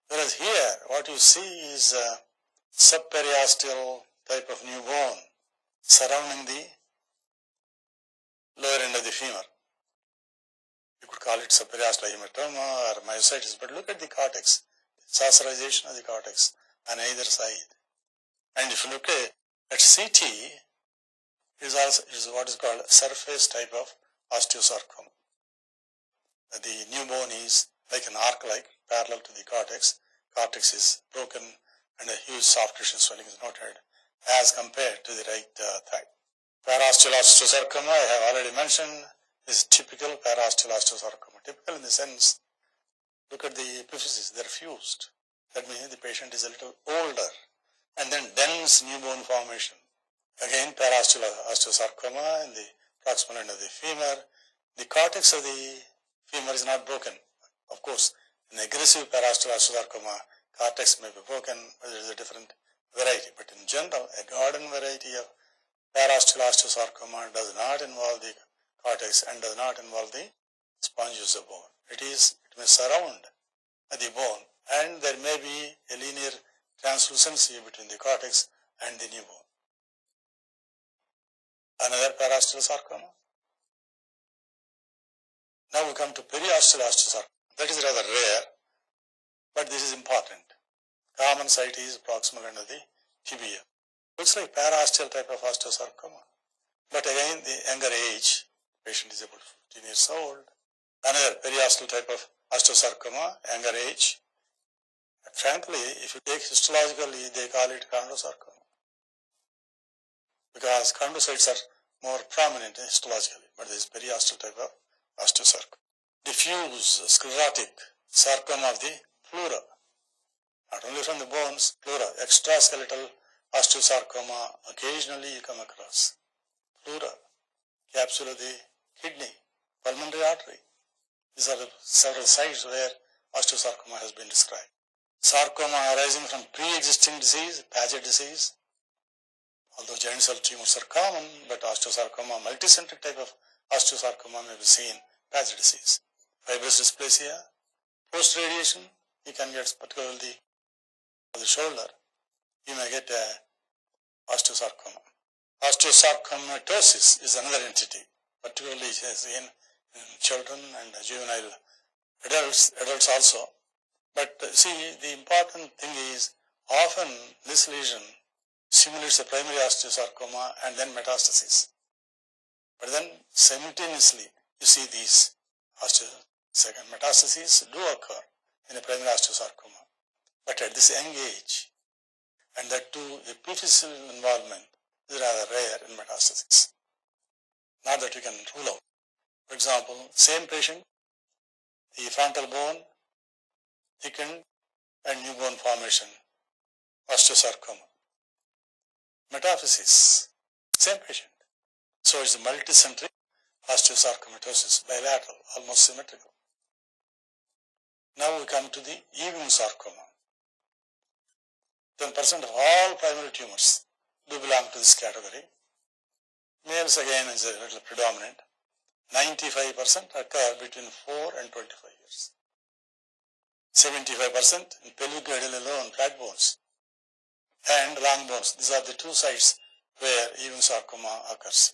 Whereas here, what you see is a subperiosteal type of new bone surrounding the lower end of the femur. You could call it subperiosteal hematoma or myositis, but look at the cortex, saucerization of the cortex on either side. And if you look at CT, is what is called surface type of osteosarcoma. The new bone is like an arc-like, parallel to the cortex. Cortex is broken and a huge soft tissue swelling is noted as compared to the right thigh. Parasteel Osteosarcoma, I have already mentioned, is typical parasteel osteosarcoma. Typical in the sense, look at the epiphyses, they are fused. That means the patient is a little older. And then dense new bone formation. Again, parasteel osteosarcoma in the proximal end of the femur. The cortex of the femur is not broken. Of course, in aggressive parasteel osteosarcoma, cortex may be broken, but there is a different variety. But in general, a garden variety of parasteel osteosarcoma does not involve the cortex and does not involve the spongious bone. It may surround the bone, and there may be a linear translucency between the cortex and the new bone. Another parasteel sarcoma. Now we come to periosteal osteosarcoma. That is rather rare, but this is important. Common site is proximal end of the tibia. Looks like paraosteal type of osteosarcoma. But again, the younger age, patient is about 15 years old. Another periosteal type of osteosarcoma, younger age. But frankly, if you take histologically, they call it chondrosarcoma. Because chondrocytes are more prominent histologically, but this is periosteal type of osteosarcoma. Diffuse sclerotic sarcoma of the pleura. Not only from the bones, pleura, extraskeletal osteosarcoma, occasionally you come across. Pleura, capsule of the kidney, pulmonary artery. These are the several sites where osteosarcoma has been described. Sarcoma arising from pre-existing disease, Paget disease. Although giant cell tumors are common, but osteosarcoma, multicentric type of osteosarcoma may be seen, Paget disease. Fibrous dysplasia, post-radiation, you can get particularly the shoulder, you may get osteosarcoma. Osteosarcomatosis is another entity, particularly seen in children and juvenile adults also. But see, the important thing is often this lesion simulates a primary osteosarcoma and then metastasis. But then simultaneously you see these metastases do occur in a primary osteosarcoma. But at this young age, and that too epiphyseal involvement is rather rare in metastasis. Not that you can rule out. For example, same patient, the frontal bone thickened and new bone formation, osteosarcoma. Metaphysis, same patient. So it's a multicentric osteosarcomatosis, bilateral, almost symmetrical. Now we come to the Ewing sarcoma. 10% of all primary tumors do belong to this category. Males again is a little predominant. 95% occur between 4 and 25 years. 75% in pelvic girdle alone, flat bones, and long bones. These are the two sites where Ewing sarcoma occurs.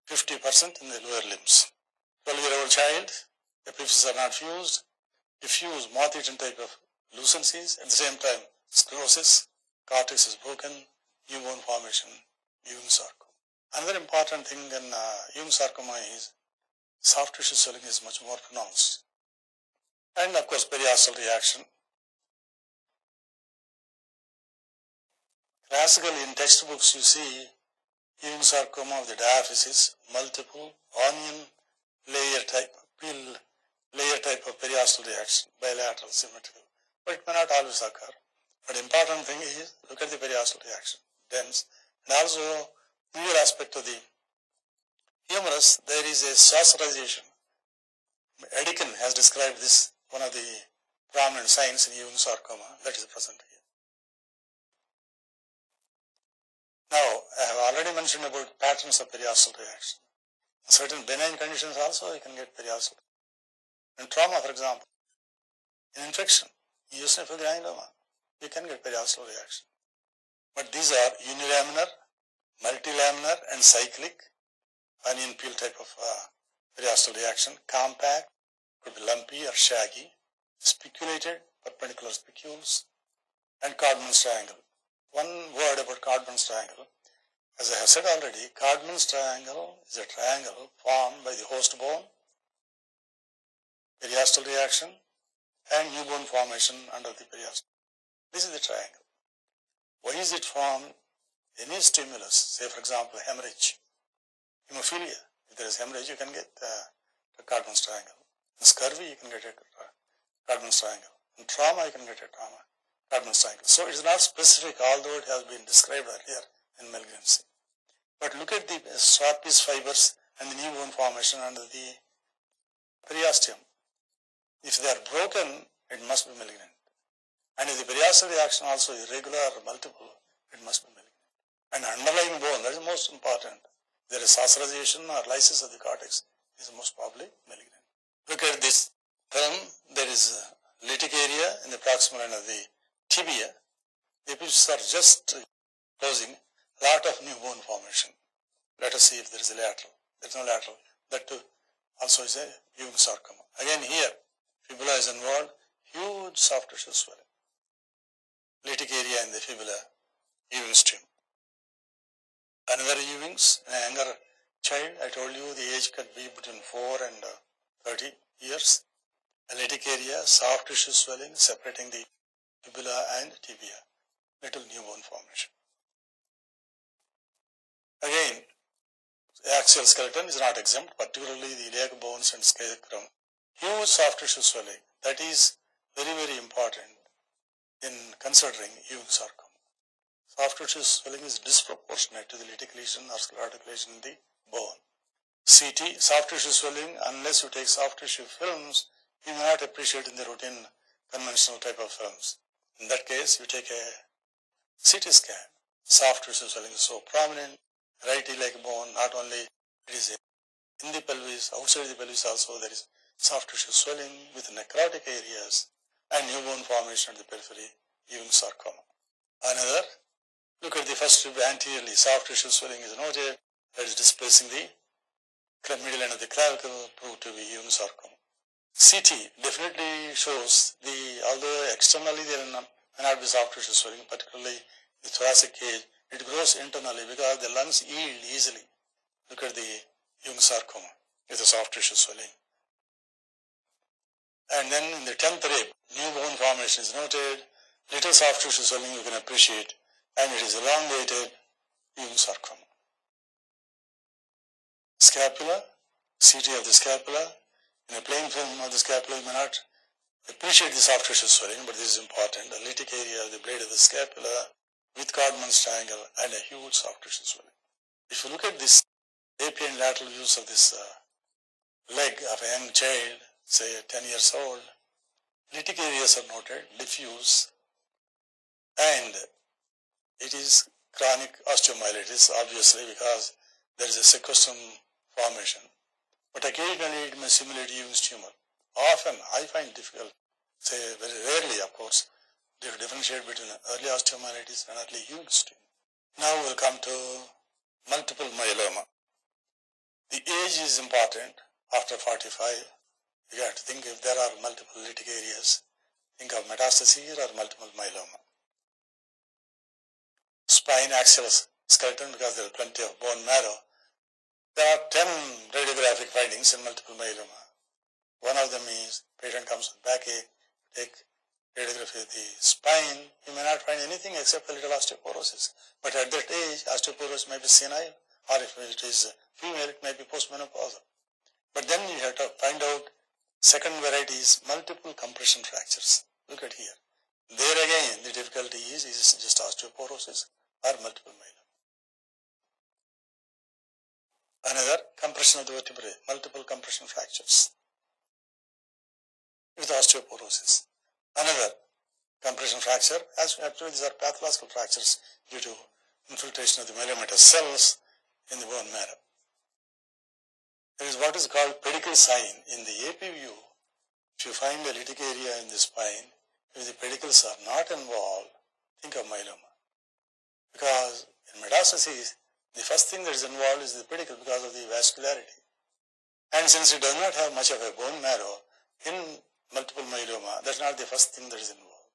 50% in the lower limbs. 12-year-old child, epiphyses are not fused. Diffuse moth-eaten type of lucencies. At the same time, sclerosis, cortex is broken, new bone formation, Ewing sarcoma. Another important thing in Ewing sarcoma is soft tissue swelling is much more pronounced. And of course, periosteal reaction. Classically in textbooks you see Ewing sarcoma of the diaphysis, multiple onion layer type, peel layer type of periosteal reaction, bilateral, symmetrical. But it may not always occur. But important thing is, look at the periosteal reaction, dense. And also, another aspect of the humerus, there is a saucerization. Edican has described this, one of the prominent signs in Ewing sarcoma, that is present here. Now, I have already mentioned about patterns of periosteal reaction. In certain benign conditions also, you can get periosteal. In trauma, for example, in infection, eosinophilic granuloma, you can get periosteal reaction. But these are unilaminar, multilaminar, and cyclic onion peel type of periosteal reaction. Compact, could be lumpy or shaggy. Spiculated, perpendicular spicules, and Codman's triangle. One word about Codman's triangle. As I have said already, Codman's triangle is a triangle formed by the host bone, periosteal reaction, and new bone formation under the periosteum. This is the triangle. Why is it formed? Any stimulus, say for example hemorrhage, hemophilia. If there is hemorrhage, you can get a Codman's triangle. In scurvy, you can get a Codman's triangle. In trauma, you can get a Codman's triangle. So it is not specific, although it has been described earlier in malignancy. But look at the sharp piece fibers and the new bone formation under the periosteum. If they are broken, it must be malignant. And if the periosteal reaction also is irregular or multiple, it must be malignant. And underlying bone, that is most important. There is sarcorization or lysis of the cortex, is most probably malignant. Look at this film. There is a lytic area in the proximal end of the tibia. The epiphyses are just closing, lot of new bone formation. Let us see if there is a lateral. There is no lateral. That too also is a Ewing sarcoma. Again here, fibula is involved, huge soft tissue swelling. Lytic area in the fibula, Ewing stream. Another Ewing's, in a younger child, I told you the age could be between 4 and 30 years. A lytic area, soft tissue swelling separating the fibula and tibia, little new bone formation. Again, the axial skeleton is not exempt, particularly the iliac bones and sacrum. Huge soft tissue swelling. That is very, very important in considering Ewing sarcoma. Soft tissue swelling is disproportionate to the lytic lesion or sclerotic lesion in the bone. CT, soft tissue swelling, unless you take soft tissue films, you may not appreciate in the routine conventional type of films. In that case, you take a CT scan. Soft tissue swelling is so prominent. Right iliac bone, not only it is in the pelvis, outside the pelvis also there is soft tissue swelling with necrotic areas and new bone formation at the periphery, Ewing sarcoma. Another, look at the first rib anteriorly, soft tissue swelling is noted, that is displacing the middle end of the clavicle, proved to be Ewing sarcoma. CT definitely shows although externally there may not be soft tissue swelling, particularly the thoracic cage, it grows internally because the lungs yield easily. Look at the Ewing sarcoma with the soft tissue swelling. And then in the 10th rib, new bone formation is noted, little soft tissue swelling you can appreciate, and it is elongated Ewing sarcoma. Scapula, CT of the scapula. In a plain film of the scapula, you may not appreciate the soft tissue swelling, but this is important. The lytic area of the blade of the scapula with Codman's triangle and a huge soft tissue swelling. If you look at this AP and lateral views of this leg of a young child, say 10 years old, lytic areas are noted, diffuse, and it is chronic osteomyelitis, obviously, because there is a sequestrum formation. But occasionally it may simulate Ewing's tumor. Often I find difficult, say very rarely of course, to differentiate between early osteomyelitis and early Ewing's tumor. Now we'll come to multiple myeloma. The age is important. After 45, you have to think if there are multiple lytic areas, think of metastasis or multiple myeloma. Spine axial skeleton, because there is plenty of bone marrow. There are 10 radiographic findings in multiple myeloma. One of them is patient comes with backache, take radiography of the spine, you may not find anything except a little osteoporosis. But at that age, osteoporosis may be senile, or if it is female, it may be postmenopausal. But then you have to find out second variety is multiple compression fractures. Look at here. There again, the difficulty is it just osteoporosis or multiple myeloma? Another, compression of the vertebrae, multiple compression fractures with osteoporosis. Another, compression fracture, as actually these are pathological fractures due to infiltration of the myelomatous cells in the bone marrow. There is what is called pedicle sign. In the AP view, if you find a lytic area in the spine, if the pedicles are not involved, think of myeloma. Because in metastasis, the first thing that is involved is the pedicle because of the vascularity. And since it does not have much of a bone marrow, in multiple myeloma, that's not the first thing that is involved.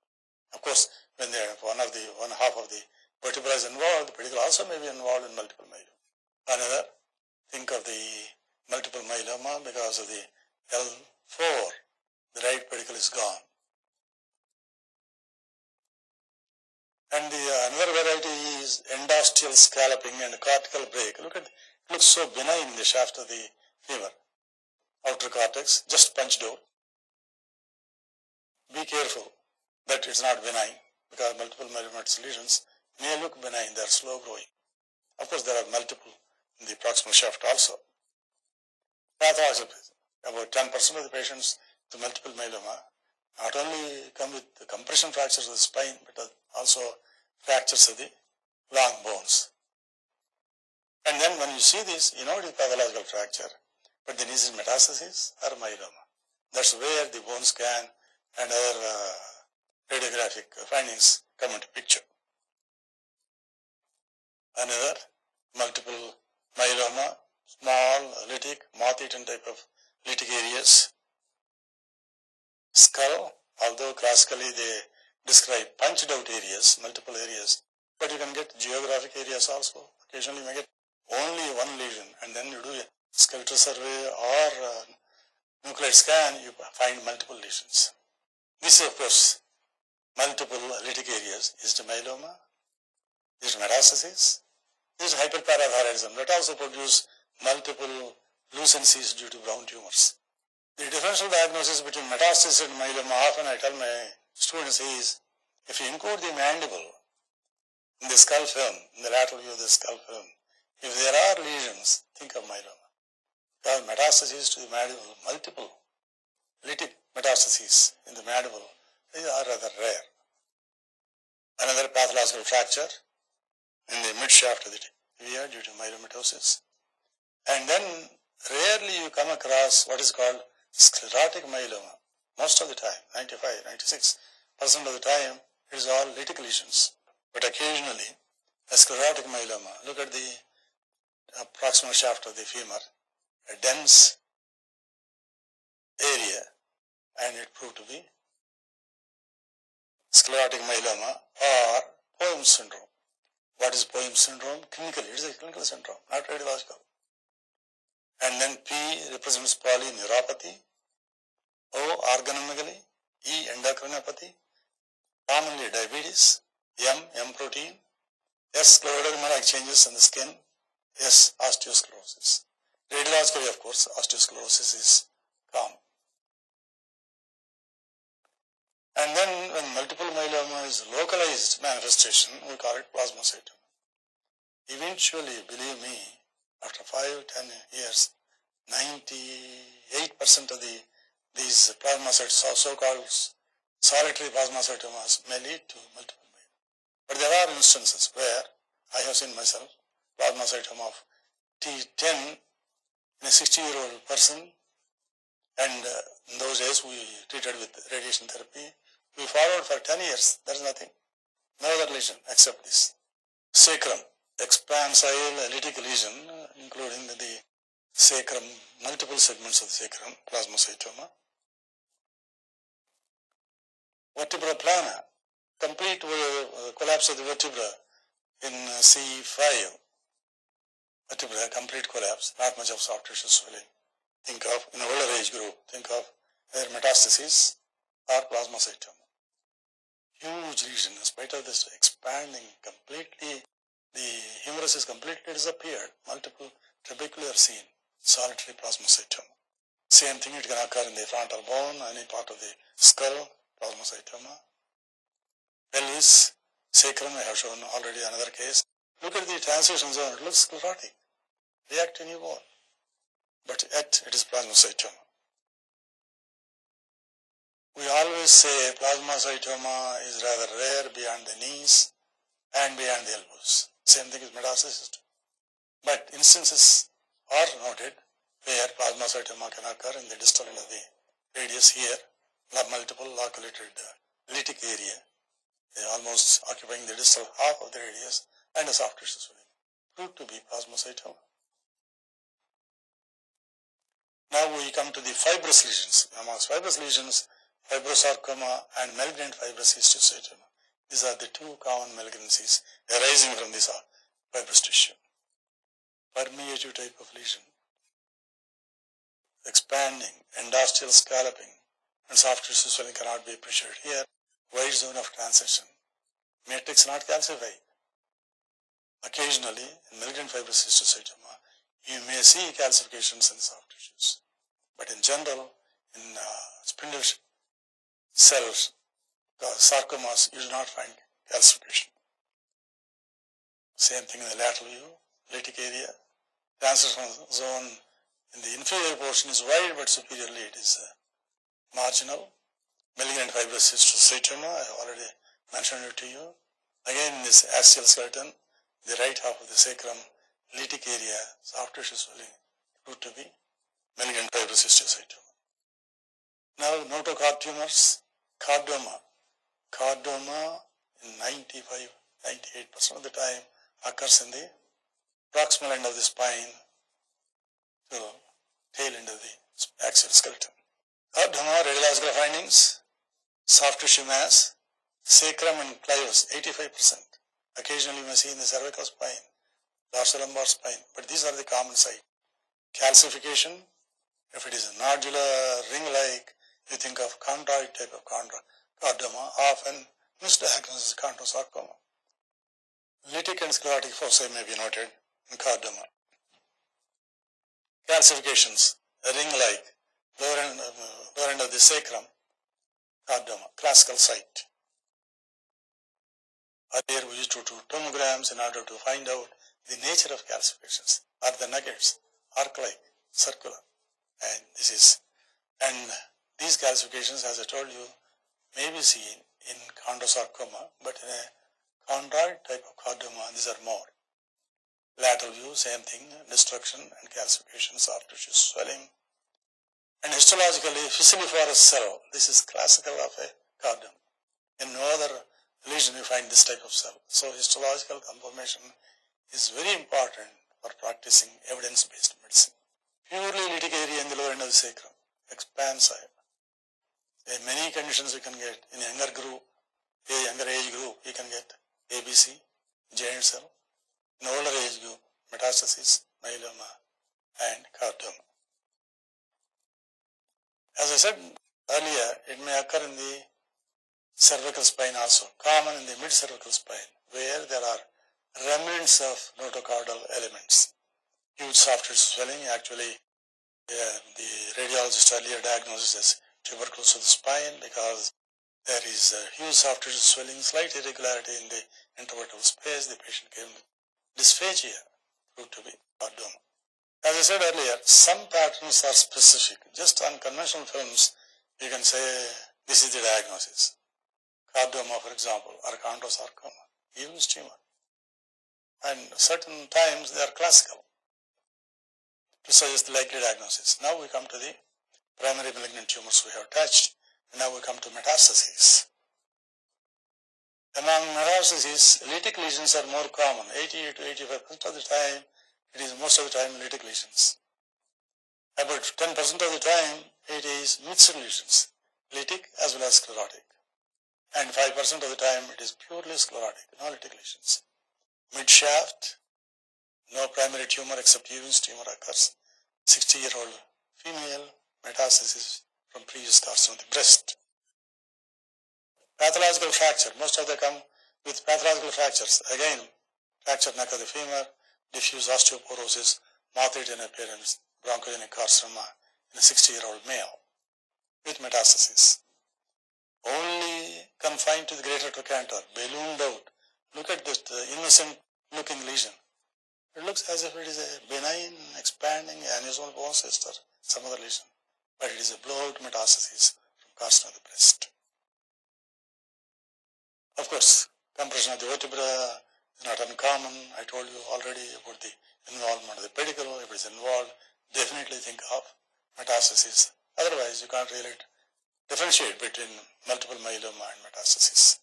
Of course, when one half of the vertebra is involved, the pedicle also may be involved in multiple myeloma. Another, think of the multiple myeloma because of the L4, the right pedicle is gone. And another variety is endosteal scalloping and cortical break. Look at it, looks so benign, the shaft of the femur. Outer cortex, just punched out. Be careful that it's not benign, because multiple myelomatous lesions may look benign, they are slow growing. Of course, there are multiple in the proximal shaft also. Pathological, about 10% of the patients with multiple myeloma not only come with the compression fractures of the spine, but also fractures of the long bones. And then when you see this, you know it is pathological fracture, but then is it metastasis or myeloma? That's where the bone scan and other radiographic findings come into picture. Another, multiple myeloma, small, lytic, moth-eaten type of lytic areas. Skull, although classically they describe punched out areas, multiple areas, but you can get geographic areas also. Occasionally you may get only one lesion, and then you do a skeletal survey or nuclear scan, you find multiple lesions. This is, of course, multiple lytic areas. Is it myeloma? Is it metastasis? Is it hyperparathyroidism that also produce multiple lucencies due to brown tumors? The differential diagnosis between metastasis and myeloma, often I tell my students, is if you include the mandible in the skull film, in the lateral view of the skull film, if there are lesions, think of myeloma. Because metastases to the mandible, multiple lytic metastases in the mandible, they are rather rare. Another, pathological fracture in the mid-shaft of the tibia due to myelomatosis. And then rarely you come across what is called sclerotic myeloma. Most of the time, 95, 96% of the time, it is all lytic lesions. But occasionally, a sclerotic myeloma, look at the proximal shaft of the femur, a dense area, and it proved to be sclerotic myeloma or Poems syndrome. What is Poems syndrome? Clinically, it is a clinical syndrome, not radiological. And then P represents polyneuropathy, O organomegaly, E endocrinopathy, commonly diabetes, M protein, S scleroderma-like changes in the skin, S osteosclerosis. Radiologically, of course, osteosclerosis is common. And then when multiple myeloma is localized manifestation, we call it plasmacytoma. Eventually, believe me, after 5-10 years, 98% of these plasmacytomas, so-called solitary plasmacytomas, may lead to multiple myeloma. But there are instances where I have seen myself plasmacytoma of T10 in a 60-year-old person, and in those days we treated with radiation therapy. We followed for 10 years, there is nothing, no other lesion except this. Sacrum, expansile lytic lesion, including the sacrum, multiple segments of the sacrum, plasmacytoma. Vertebra plana, complete collapse of the vertebra in C5. Vertebra, complete collapse, not much of soft tissue swelling. Think of, in an older age group, think of either metastasis or plasmacytoma. Huge lesion, in spite of this expanding completely, the humerus is completely disappeared. Multiple trabecular seen, solitary plasmacytoma. Same thing, it can occur in the frontal bone, any part of the skull, plasmacytoma. Pelvis, sacrum, I have shown already another case. Look at the transition zone, it looks sclerotic, reactive new bone. But yet it is plasmacytoma. We always say plasmacytoma is rather rare beyond the knees and beyond the elbows. Same thing is metastasis. But instances are noted where plasmacytoma can occur in the distal end of the radius here, multiple loculated lytic area, almost occupying the distal half of the radius, and a soft tissue swelling, proved to be plasmacytoma. Now we come to the fibrous lesions. Amongst fibrous lesions, fibrosarcoma and malignant fibrous histiocytoma. These are the two common malignancies arising from this fibrous tissue. Permeative type of lesion, expanding, endosteal scalloping, and soft tissue swelling cannot be appreciated here. Wide zone of transition. Matrix not calcified. Occasionally, in malignant fibrous histiocytoma, you may see calcifications in soft tissues. But in general, in spindle cells, sarcomas, you do not find calcification. Same thing in the lateral view, lytic area. Transition zone in the inferior portion is wide, but superiorly it is marginal. Malignant fibrous histiocytoma, I have already mentioned it to you. Again, in this axial skeleton, the right half of the sacrum, lytic area, soft tissue swelling, proved to be malignant fibrous histiocytoma. Now, notochord tumors, chordoma. Chordoma in 98% of the time occurs in the proximal end of the spine to tail end of the axial skeleton. Chordoma, radiological findings, soft tissue mass, sacrum and clivus, 85%. Occasionally you may see in the cervical spine, dorsal-lumbar spine, but these are the common site. Calcification, if it is a nodular, ring-like, you think of chondroid type of chordoma, often misdiagnosed as chondrosarcoma. Lytic and sclerotic foci may be noted in chordoma. Calcifications, ring-like, lower end of the sacrum, chordoma, classical site. Earlier we used to do tomograms in order to find out the nature of calcifications. Are the nuggets arc-like, circular? And these calcifications, as I told you, may be seen in chondrosarcoma, but in a chondroid type of chordoma, these are more. Lateral view, same thing, destruction and calcifications, soft tissue swelling. And histologically, fusilliferous cell, this is classical of a chordoma. In no other lesion you find this type of cell. So histological confirmation is very important for practicing evidence-based medicine. Purely lytic area in the lower end of the sacrum, expanse. In many conditions you can get, in a younger age group, you can get ABC, giant cell. In older age group, metastasis, myeloma, and chordoma. As I said earlier, it may occur in the cervical spine also, common in the mid-cervical spine, where there are remnants of notochordal elements. Huge soft tissue swelling, actually the radiologist earlier diagnosed as tuberculosis of the spine because there is a huge soft tissue swelling, slight irregularity in the intervertebral space. The patient came with dysphagia, proved to be chordoma. As I said earlier, some patterns are specific. Just on conventional films, you can say this is the diagnosis. Chordoma, for example, or chondrosarcoma, Ewing's tumor. And certain times they are classical to suggest the likely diagnosis. Now we come to the primary malignant tumors we have touched, and now we come to metastases. Among metastases, lytic lesions are more common. 80 to 85% of the time, it is most of the time lytic lesions. About 10% of the time, it is mixed lesions, lytic as well as sclerotic. And 5% of the time, it is purely sclerotic, no lytic lesions. Midshaft, no primary tumor except Ewing's tumor occurs. 60-year-old female, metastasis from previous carcinoma of the breast. Pathological fracture, most of them come with pathological fractures. Again, fractured neck of the femur, diffuse osteoporosis, moth-eaten appearance, bronchogenic carcinoma in a 60-year-old male with metastasis. Only confined to the greater trochanter, ballooned out. Look at this innocent-looking lesion. It looks as if it is a benign, expanding aneurysmal bone cyst or some other lesion, but it is a blowout metastasis from carcinoma of the breast. Of course, compression of the vertebra is not uncommon. I told you already about the involvement of the pedicle. If it is involved, definitely think of metastasis. Otherwise, you can't really differentiate between multiple myeloma and metastasis.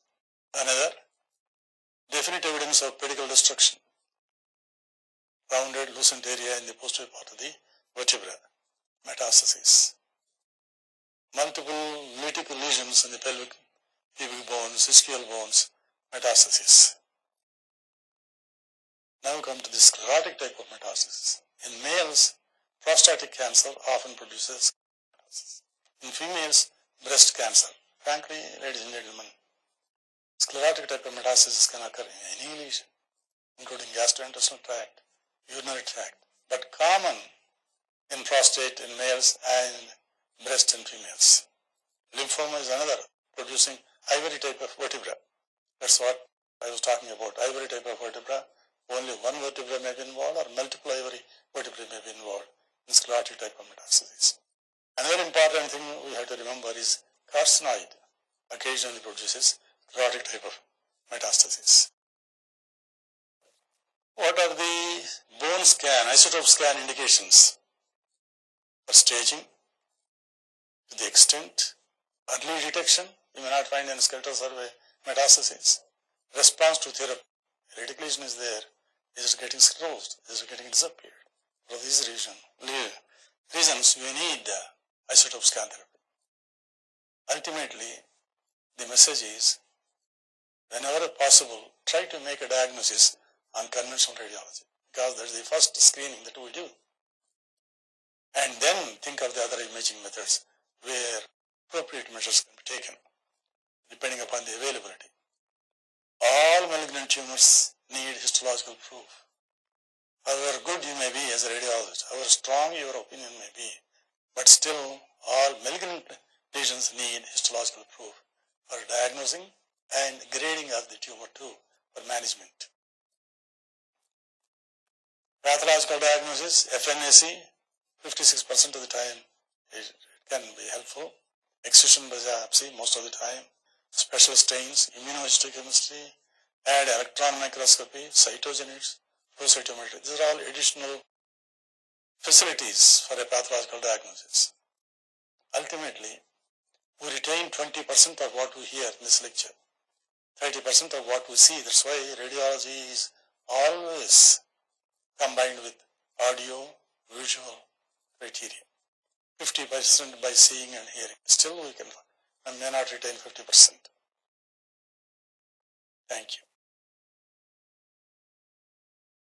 Another, definite evidence of pedicle destruction, rounded lucent area in the posterior part of the vertebra, metastasis. Multiple lytic lesions in the pelvic bones, ischial bones, metastasis. Now we come to the sclerotic type of metastasis. In males, prostatic cancer often produces metastasis. In females, breast cancer. Frankly, ladies and gentlemen, sclerotic type of metastasis can occur in any lesion, including gastrointestinal tract, urinary tract, but common in prostate in males and breast in females. Lymphoma is another, producing ivory type of vertebra. That's what I was talking about, ivory type of vertebra. Only one vertebra may be involved or multiple ivory vertebrae may be involved in sclerotic type of metastasis. Another important thing we have to remember is carcinoid occasionally produces sclerotic type of metastasis. What are the bone scan, isotope scan indications for staging? To the extent, early detection, you may not find in skeletal survey metastasis. Response to therapy, lytic lesion is there, is it getting closed, is it getting disappeared? For these reasons, you need isotope scan therapy. Ultimately, the message is, whenever possible, try to make a diagnosis on conventional radiology, because that's the first screening that we do. And then think of the other imaging methods where appropriate measures can be taken, depending upon the availability. All malignant tumors need histological proof. However good you may be as a radiologist, however strong your opinion may be, but still all malignant lesions need histological proof for diagnosing and grading of the tumor too, for management. Pathological diagnosis, FNAC, 56% of the time it can be helpful. Excision biopsy most of the time. Special stains, immunohistochemistry, add electron microscopy, cytogenetics, flow cytometry. These are all additional facilities for a pathological diagnosis. Ultimately, we retain 20% of what we hear in this lecture, 30% of what we see. That's why radiology is always combined with audio, visual criteria. 50% by seeing and hearing. Still we can and may not retain 50%. Thank you.